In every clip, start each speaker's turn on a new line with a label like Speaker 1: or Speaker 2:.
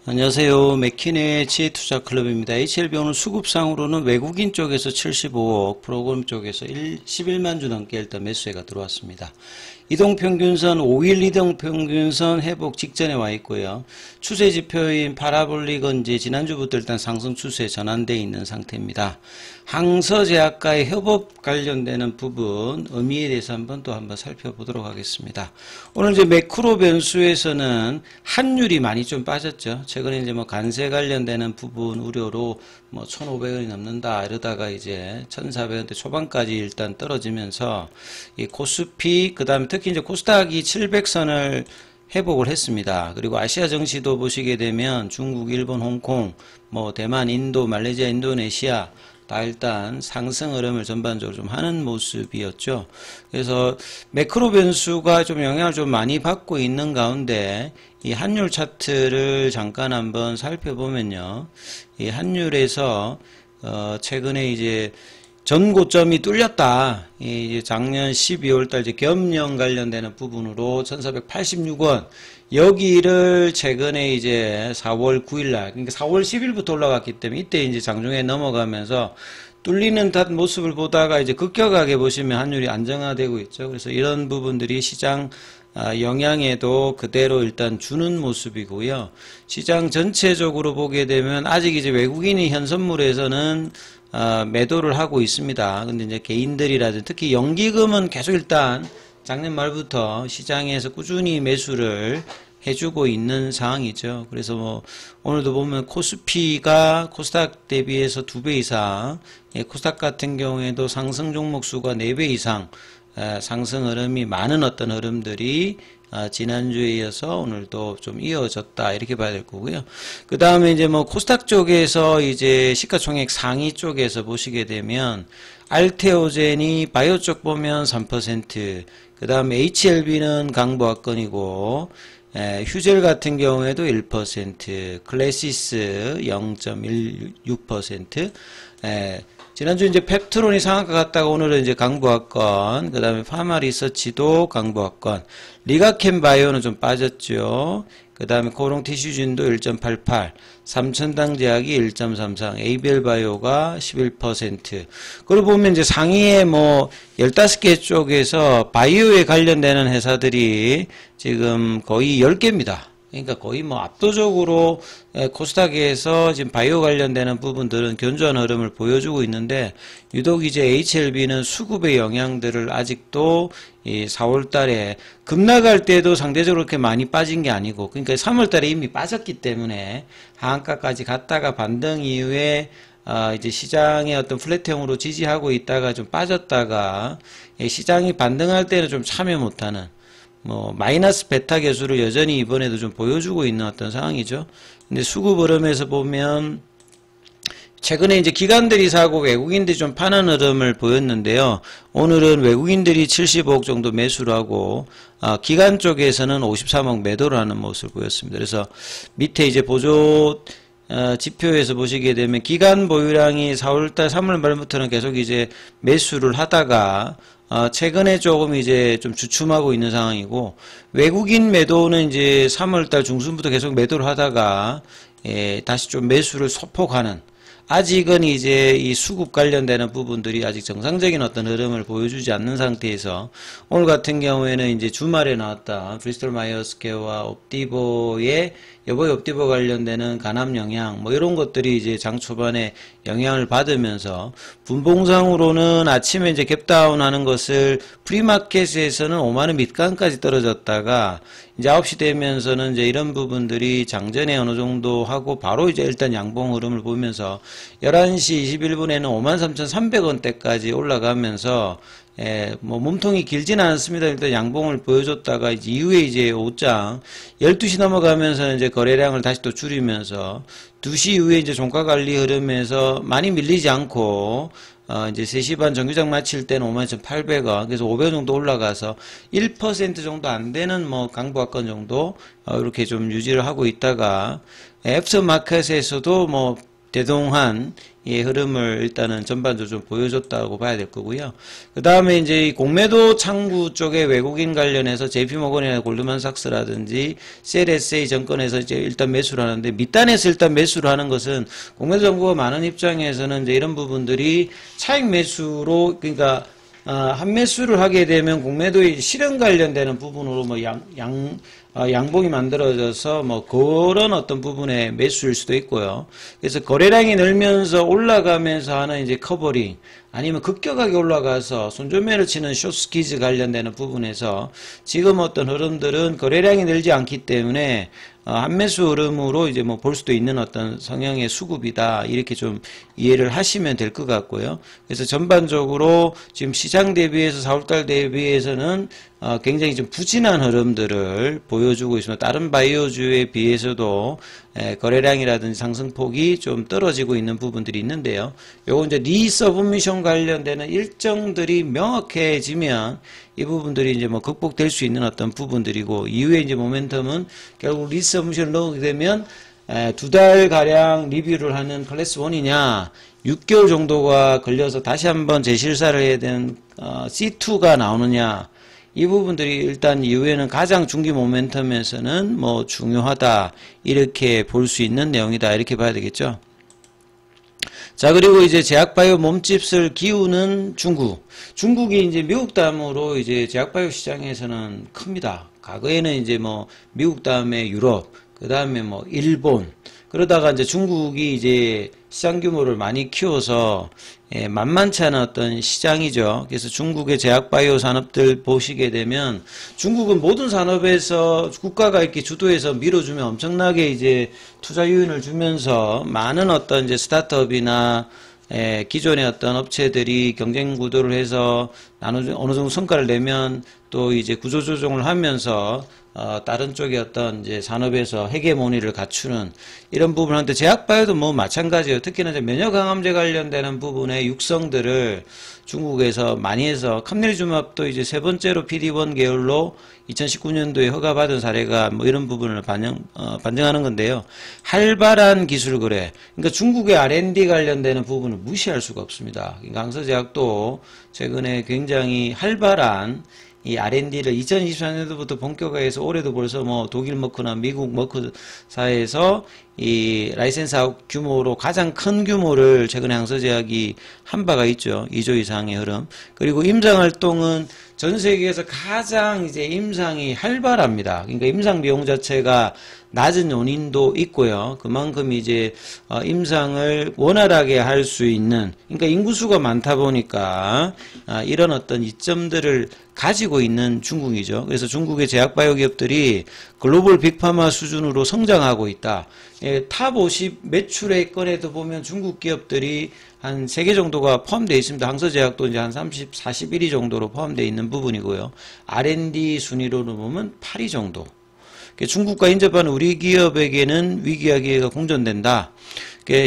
Speaker 1: 안녕하세요. 맥키네 지혜투자클럽입니다. HLB 오늘 수급상으로는 외국인 쪽에서 75억, 프로그램 쪽에서 11만 주 넘게 일단 매수세가 들어왔습니다. 이동평균선 5일 이동평균선 회복 직전에 와 있고요. 추세지표인 파라볼릭은 이제 지난주부터 일단 상승 추세에 전환되어 있는 상태입니다. 항서제약과의 협업 관련되는 부분 의미에 대해서 한번 살펴보도록 하겠습니다. 오늘 이제 매크로 변수에서는 환율이 많이 좀 빠졌죠. 최근에 이제 관세 관련되는 부분 우려로 1,500원이 넘는다 이러다가 이제 1,400원대 초반까지 일단 떨어지면서 이 코스피 그다음에 특히 이제 코스닥이 700선을 회복을 했습니다. 그리고 아시아 증시도 보시게 되면 중국, 일본, 홍콩, 대만, 인도, 말레이시아, 인도네시아 다 일단 상승 흐름을 전반적으로 좀 하는 모습이었죠. 그래서 매크로 변수가 좀 영향을 좀 많이 받고 있는 가운데 이 환율 차트를 잠깐 한번 살펴보면요. 이 환율에서 최근에 이제 전 고점이 뚫렸다. 이제 작년 12월달 이제 겸용 관련되는 부분으로 1,486원. 여기를 최근에 이제 4월 9일날, 그러니까 4월 10일부터 올라갔기 때문에 이때 이제 장중에 넘어가면서 뚫리는 듯 모습을 보다가 이제 급격하게 보시면 환율이 안정화되고 있죠. 그래서 이런 부분들이 시장 영향에도 그대로 일단 주는 모습이고요. 시장 전체적으로 보게 되면 아직 이제 외국인이 현 선물에서는 매도를 하고 있습니다. 근데 이제 개인들이라든지 특히 연기금은 계속 일단 작년 말부터 시장에서 꾸준히 매수를 해주고 있는 상황이죠. 그래서 오늘도 보면 코스피가 코스닥 대비해서 2배 이상, 코스닥 같은 경우에도 상승 종목 수가 4배 이상 상승 흐름이 많은 어떤 흐름들이 지난주에 이어서 오늘도 좀 이어졌다 이렇게 봐야 될 거고요. 그 다음에 이제 코스닥 쪽에서 이제 시가총액 상위 쪽에서 보시게 되면 알테오젠이 바이오 쪽 보면 3%, 그 다음에 HLB는 강보합권이고 휴젤 같은 경우에도 1%, 클래시스 0.16%, 지난주 이제 펩트론이 상한가 갔다가 오늘은 이제 강보합권, 그 다음에 파마리서치도 강보합권, 리가켄 바이오는 좀 빠졌죠. 그 다음에 코롱티슈진도 1.88, 삼천당제약이 1.33, ABL 바이오가 11%. 그러고 보면 이제 상위에 15개 쪽에서 바이오에 관련되는 회사들이 지금 거의 10개입니다. 그러니까 거의 압도적으로 코스닥에서 지금 바이오 관련되는 부분들은 견조한 흐름을 보여주고 있는데 유독 이제 HLB는 수급의 영향들을 아직도 이 4월 달에 급락할 때도 상대적으로 그렇게 많이 빠진 게 아니고 그러니까 3월 달에 이미 빠졌기 때문에 하한가까지 갔다가 반등 이후에 이제 시장의 어떤 플랫형으로 지지하고 있다가 좀 빠졌다가 시장이 반등할 때는 좀 참여 못하는 마이너스 베타 개수를 여전히 이번에도 좀 보여주고 있는 어떤 상황이죠. 근데 수급 흐름에서 보면 최근에 이제 기관들이 사고 외국인들이 좀 파는 흐름을 보였는데요. 오늘은 외국인들이 75억 정도 매수를 하고 기관 쪽에서는 53억 매도를 하는 모습을 보였습니다. 그래서 밑에 이제 보조 지표에서 보시게 되면 기간 보유량이 4월달 3월 말부터는 계속 이제 매수를 하다가 최근에 조금 이제 좀 주춤하고 있는 상황이고 외국인 매도는 이제 3월달 중순부터 계속 매도를 하다가 다시 좀 매수를 소폭하는 아직은 이제 이 수급 관련되는 부분들이 아직 정상적인 어떤 흐름을 보여주지 않는 상태에서 오늘 같은 경우에는 이제 주말에 나왔다 브리스톨 마이어스케어와 옵티보의 여보의 옵티보 관련되는 간암 영향 이런 것들이 이제 장 초반에 영향을 받으면서 분봉상으로는 아침에 이제 갭다운 하는 것을 프리마켓에서는 5만원 밑간까지 떨어졌다가 이제 9시 되면서는 이제 이런 부분들이 장전에 어느 정도 하고 바로 이제 일단 양봉 흐름을 보면서 11시 21분에는 53,300원대까지 올라가면서 몸통이 길지는 않습니다. 일단 양봉을 보여줬다가 이후에 이제 오장 12시 넘어가면서 이제 거래량을 다시 또 줄이면서 2시 이후에 이제 종가 관리 흐름에서 많이 밀리지 않고 이제 3시 반 정규장 마칠 때는 51,800원, 그래서 500원 정도 올라가서 1% 정도 안 되는 강보합권 정도 이렇게 좀 유지를 하고 있다가 애프터마켓에서도 대동한 예, 흐름을 일단은 전반적으로 좀 보여줬다고 봐야 될 거고요. 그 다음에 이제 이 공매도 창구 쪽에 외국인 관련해서 JP모건이나 골드만삭스라든지 CLSA 정권에서 이제 일단 매수를 하는데, 밑단에서 일단 매수를 하는 것은 공매도 정보가 많은 입장에서는 이제 이런 부분들이 차익 매수로, 그러니까 한 매수를 하게 되면 공매도의 실현 관련되는 부분으로 뭐 양봉이 만들어져서 뭐 그런 어떤 부분의 매수일 수도 있고요. 그래서 거래량이 늘면서 올라가면서 하는 이제 커버링, 아니면 급격하게 올라가서 손절매를 치는 숏스퀴즈 관련되는 부분에서 지금 어떤 흐름들은 거래량이 늘지 않기 때문에 한매수 흐름으로 이제 뭐 볼 수도 있는 어떤 성향의 수급이다, 이렇게 좀 이해를 하시면 될 것 같고요. 그래서 전반적으로 지금 시장 대비해서 4월달 대비해서는 굉장히 좀 부진한 흐름들을 보여주고 있습니다. 다른 바이오주에 비해서도 거래량이라든지 상승폭이 좀 떨어지고 있는 부분들이 있는데요. 요거 이제 리서브미션 관련되는 일정들이 명확해지면 이 부분들이 이제 뭐 극복될 수 있는 어떤 부분들이고, 이후에 이제 모멘텀은 결국 리서브미션을 넣게 되면 2달 가량 리뷰를 하는 클래스 1이냐, 6개월 정도가 걸려서 다시 한번 재실사를 해야 되는 C2가 나오느냐, 이 부분들이 일단 이후에는 가장 중기 모멘텀에서는 뭐 중요하다, 이렇게 볼 수 있는 내용이다, 이렇게 봐야 되겠죠. 자, 그리고 이제 제약바이오 몸집을 기우는 중국이 이제 미국 다음으로 이제 제약바이오 시장에서는 큽니다. 과거에는 이제 뭐 미국 다음에 유럽, 그 다음에 뭐 일본, 그러다가 이제 중국이 이제 시장 규모를 많이 키워서 만만치 않은 어떤 시장이죠. 그래서 중국의 제약바이오 산업들 보시게 되면 중국은 모든 산업에서 국가가 이렇게 주도해서 밀어주면 엄청나게 이제 투자 유인을 주면서 많은 어떤 이제 스타트업이나 기존의 어떤 업체들이 경쟁 구도를 해서 어느 정도 성과를 내면 또 이제 구조조정을 하면서 다른 쪽의 어떤 이제 산업에서 헤게모니를 갖추는 이런 부분을 하는데, 제약바이오도 뭐 마찬가지예요. 특히나 이제 면역항암제 관련되는 부분의 육성들을 중국에서 많이 해서 캄넬주맙도 이제 세 번째로 PD-1 계열로 2019년도에 허가받은 사례가 뭐 이런 부분을 반증하는 건데요. 활발한 기술 거래, 그러니까 중국의 R&D 관련되는 부분을 무시할 수가 없습니다. 그러니까 항서제약도 최근에 굉장히 활발한 이 R&D를 2024년도부터 본격화해서 올해도 벌써 뭐 독일 머크나 미국 머크사에서 이 라이센스 아웃 규모로 가장 큰 규모를 최근에 항서제약이 한 바가 있죠. 2조 이상의 흐름. 그리고 임상 활동은 전 세계에서 가장 이제 임상이 활발합니다. 그러니까 임상 비용 자체가 낮은 요인도 있고요. 그만큼 이제 임상을 원활하게 할 수 있는, 그러니까 인구수가 많다 보니까 이런 어떤 이점들을 가지고 있는 중국이죠. 그래서 중국의 제약바이오 기업들이 글로벌 빅파마 수준으로 성장하고 있다. 탑 50 매출의 건에도 보면 중국 기업들이 한 3개 정도가 포함되어 있습니다. 항서제약도 이제 한 30, 41위 정도로 포함되어 있는 부분이고요. R&D 순위로는 보면 8위 정도. 중국과 인접하는 우리 기업에게는 위기와 기회가 공존된다.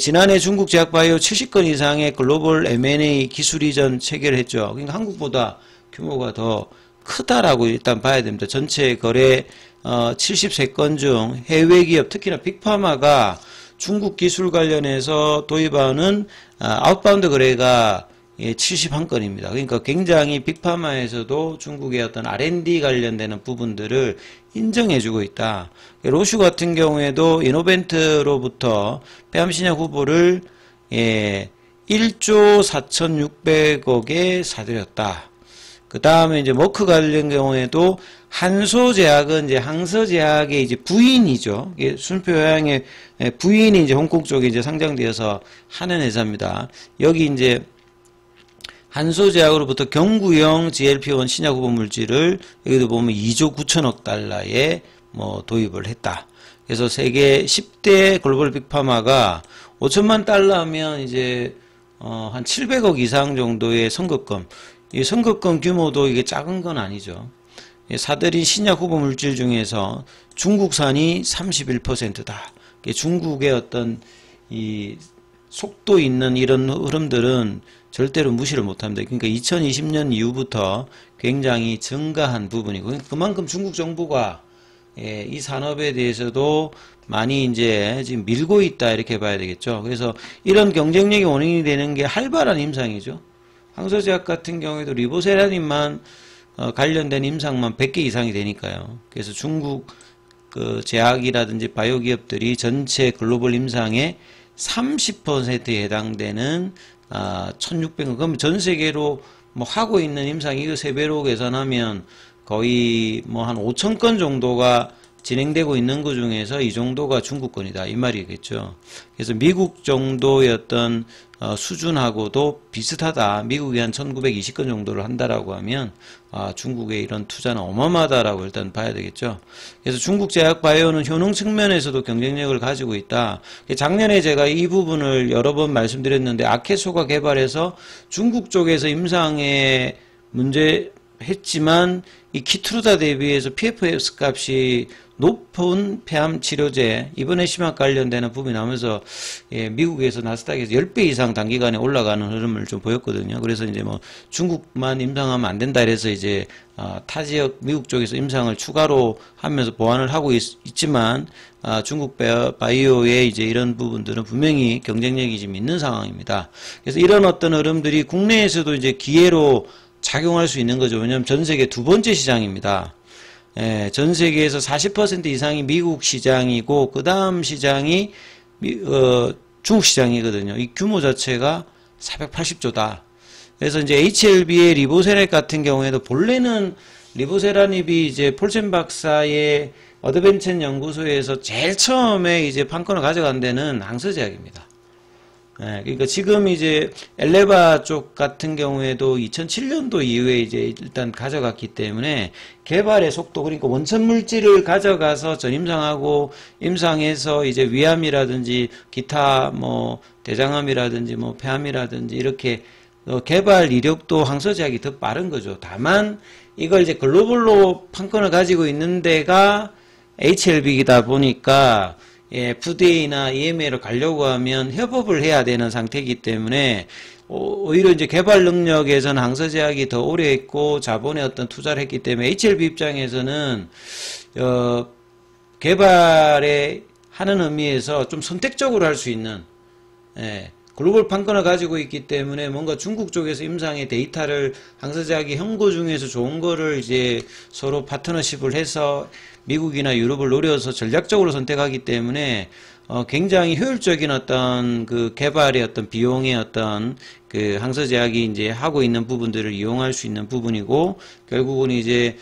Speaker 1: 지난해 중국 제약바이오 70건 이상의 글로벌 M&A 기술 이전 체결했죠. 그러니까 한국보다 규모가 더 크다라고 일단 봐야 됩니다. 전체 거래 73건 중 해외 기업, 특히나 빅파마가 중국 기술 관련해서 도입하는 아웃바운드 거래가 71건입니다. 그러니까 굉장히 빅파마에서도 중국의 어떤 R&D 관련되는 부분들을 인정해주고 있다. 로슈 같은 경우에도 이노벤트로부터 폐암신약 후보를 1조 4,600억에 사들였다. 그 다음에 이제 머크 관련 경우에도 한소제약은 이제 항서제약의 이제 부인이죠. 순표효양의 부인이 이제 홍콩 쪽에 이제 상장되어서 하는 회사입니다. 여기 이제 한소제약으로부터 경구형 GLP-1 신약 후보 물질을 여기도 보면 2조 9천억 달러에 뭐 도입을 했다. 그래서 세계 10대 글로벌 빅파마가 5천만 달러면 이제 한 700억 이상 정도의 선급금. 이 선급금 규모도 이게 작은 건 아니죠. 사들인 신약 후보 물질 중에서 중국산이 31%다. 중국의 어떤 이 속도 있는 이런 흐름들은 절대로 무시를 못합니다. 그러니까 2020년 이후부터 굉장히 증가한 부분이고, 그만큼 중국 정부가 이 산업에 대해서도 많이 이제 지금 밀고 있다 이렇게 봐야 되겠죠. 그래서 이런 경쟁력이 원인이 되는 게 활발한 임상이죠. 항서제약 같은 경우에도 리보세라님만 관련된 임상만 100개 이상이 되니까요. 그래서 중국 그 제약이라든지 바이오 기업들이 전체 글로벌 임상의 30%에 해당되는 1600건. 그럼 전 세계로 뭐 하고 있는 임상 이거 3배로 계산하면 거의 뭐 한 5000건 정도가 진행되고 있는 것 중에서 이 정도가 중국 건이다 이 말이겠죠. 그래서 미국 정도의 어떤 수준하고도 비슷하다. 미국이 한 1920건 정도를 한다라고 하면 중국의 이런 투자는 어마어마하다라고 일단 봐야 되겠죠. 그래서 중국 제약 바이오는 효능 측면에서도 경쟁력을 가지고 있다. 작년에 제가 이 부분을 여러 번 말씀드렸는데 아케소가 개발해서 중국 쪽에서 임상에 문제 했지만 이 키트루다 대비해서 PFS 값이 높은 폐암 치료제 이번에 심학 관련되는 부분이 나오면서 미국에서 나스닥에서 10배 이상 단기간에 올라가는 흐름을 좀 보였거든요. 그래서 이제 뭐 중국만 임상하면 안 된다 이래서 이제 타 지역 미국 쪽에서 임상을 추가로 하면서 보완을 하고 있지만 중국 바이오의 이제 이런 부분들은 분명히 경쟁력이 좀 있는 상황입니다. 그래서 이런 어떤 흐름들이 국내에서도 이제 기회로 작용할 수 있는 거죠. 왜냐하면 전 세계 두 번째 시장입니다. 전 세계에서 40% 이상이 미국 시장이고 그 다음 시장이 중국 시장이거든요. 이 규모 자체가 480조다. 그래서 이제 HLB의 리보세라닙 같은 경우에도 본래는 리보세라닙이 이제 폴첸 박사의 어드벤첸 연구소에서 제일 처음에 이제 판권을 가져간 데는 항서제약입니다. 그러니까 지금 이제 엘레바 쪽 같은 경우에도 2007년도 이후에 이제 일단 가져갔기 때문에 개발의 속도, 그러니까 원천 물질을 가져가서 전임상하고 임상해서 이제 위암이라든지 기타 뭐 대장암이라든지 뭐 폐암이라든지 이렇게 개발 이력도 항서제약이 더 빠른 거죠. 다만 이걸 이제 글로벌로 판권을 가지고 있는 데가 HLB이다 보니까 FDA나 EMA를 가려고 하면 협업을 해야 되는 상태이기 때문에 오히려 이제 개발 능력에서는 항서제약이 더 오래 했고 자본의 어떤 투자를 했기 때문에 HLB 입장에서는 개발에 하는 의미에서 좀 선택적으로 할 수 있는 글로벌 판권을 가지고 있기 때문에 뭔가 중국 쪽에서 임상의 데이터를 항서제약이 현고 중에서 좋은 거를 이제 서로 파트너십을 해서 미국이나 유럽을 노려서 전략적으로 선택하기 때문에 굉장히 효율적인 어떤 그 개발의 어떤 비용의 어떤 그 항서제약이 이제 하고 있는 부분들을 이용할 수 있는 부분이고 결국은 이제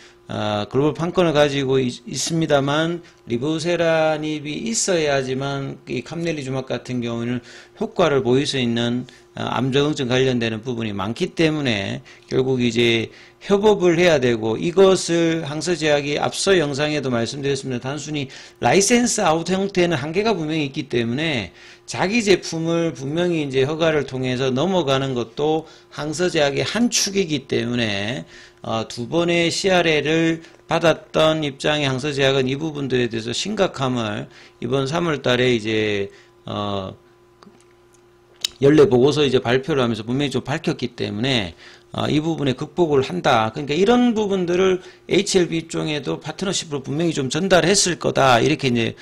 Speaker 1: 글로벌 판권을 가지고 있습니다만 리보세라닙이 있어야지만 이 감넬리주막 같은 경우는 효과를 보일 수 있는 암저응증 관련되는 부분이 많기 때문에 결국 이제 협업을 해야 되고 이것을 항서제약이 앞서 영상에도 말씀드렸습니다. 단순히 라이센스 아웃 형태는 한계가 분명히 있기 때문에 자기 제품을 분명히 이제 허가를 통해서 넘어가는 것도 항서제약의 한 축이기 때문에 두 번의 CRL을 받았던 입장의 항서제약은 이 부분들에 대해서 심각함을 이번 3월 달에 이제 연례 보고서 이제 발표를 하면서 분명히 좀 밝혔기 때문에 이 부분에 극복을 한다. 그러니까 이런 부분들을 HLB 입장에도 파트너십으로 분명히 좀 전달했을 거다. 이렇게 이제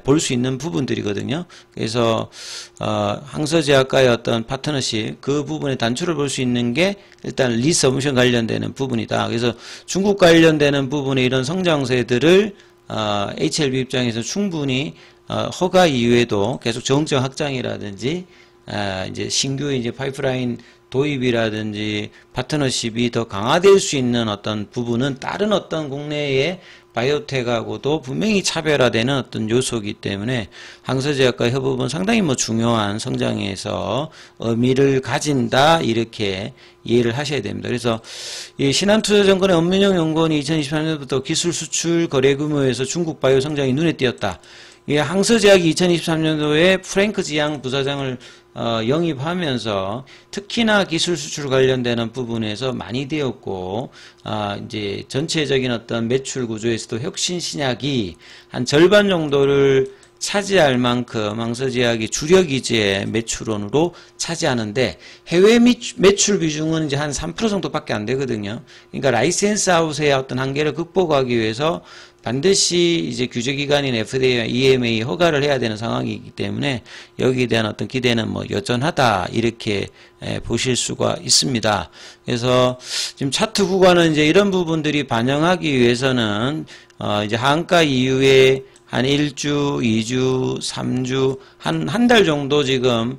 Speaker 1: 볼 수 있는 부분들이거든요. 그래서 항서제약과의 어떤 파트너십 그 부분의 단초를 볼 수 있는 게 일단 리서브션 관련되는 부분이다. 그래서 중국 관련되는 부분의 이런 성장세들을 HLB 입장에서 충분히 허가 이후에도 계속 정정 확장이라든지 이제 신규 이제 파이프라인 도입이라든지 파트너십이 더 강화될 수 있는 어떤 부분은 다른 어떤 국내의 바이오텍하고도 분명히 차별화되는 어떤 요소이기 때문에 항서제약과 협업은 상당히 뭐 중요한 성장에서 의미를 가진다 이렇게 이해를 하셔야 됩니다. 그래서 이 신한투자증권의 엄민영 연구원이 2023년부터 기술 수출 거래 규모에서 중국 바이오 성장이 눈에 띄었다. 이 항서제약이 2023년도에 프랭크 지양 부사장을 영입하면서 특히나 기술 수출 관련되는 부분에서 많이 되었고 이제 전체적인 어떤 매출 구조에서도 혁신 신약이 한 절반 정도를 차지할 만큼 항서제약이 주력이지의 매출원으로 차지하는데 해외 매출 비중은 이제 한 3% 정도밖에 안 되거든요. 그러니까 라이센스 아웃의 어떤 한계를 극복하기 위해서 반드시 이제 규제기관인 FDA와 EMA 허가를 해야 되는 상황이기 때문에 여기에 대한 어떤 기대는 뭐 여전하다 이렇게 보실 수가 있습니다. 그래서 지금 차트 구간은 이제 이런 부분들이 반영하기 위해서는 이제 하한가 이후에 한 1주, 2주, 3주, 한 달 정도 지금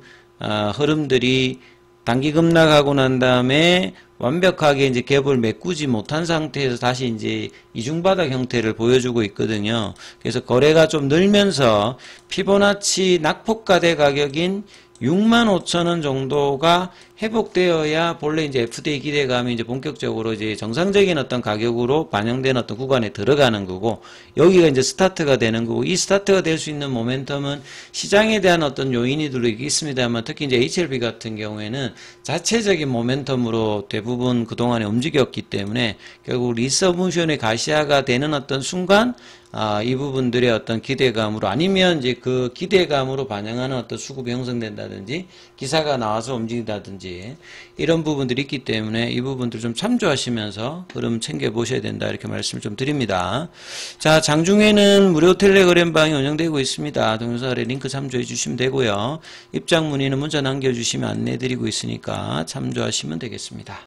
Speaker 1: 흐름들이 단기 급락하고 난 다음에 완벽하게 이제 갭을 메꾸지 못한 상태에서 다시 이제 이중바닥 형태를 보여주고 있거든요. 그래서 거래가 좀 늘면서 피보나치 낙폭가대 가격인 65,000원 정도가 회복되어야 본래 이제 FDA 기대감이 이제 본격적으로 이제 정상적인 어떤 가격으로 반영된 어떤 구간에 들어가는 거고, 여기가 이제 스타트가 되는 거고, 이 스타트가 될 수 있는 모멘텀은 시장에 대한 어떤 요인이들도 있습니다만, 특히 이제 HLB 같은 경우에는 자체적인 모멘텀으로 대부분 그동안에 움직였기 때문에 결국 리서브션의 가시화가 되는 어떤 순간 이 부분들의 어떤 기대감으로, 아니면 이제 그 기대감으로 반영하는 어떤 수급이 형성된다든지 기사가 나와서 움직인다든지 이런 부분들이 있기 때문에 이 부분들 좀 참조하시면서 흐름 챙겨 보셔야 된다 이렇게 말씀을 좀 드립니다. 자, 장중에는 무료 텔레그램방이 운영되고 있습니다. 동영상 아래 링크 참조해 주시면 되고요. 입장 문의는 문자 남겨주시면 안내 드리고 있으니까 참조하시면 되겠습니다.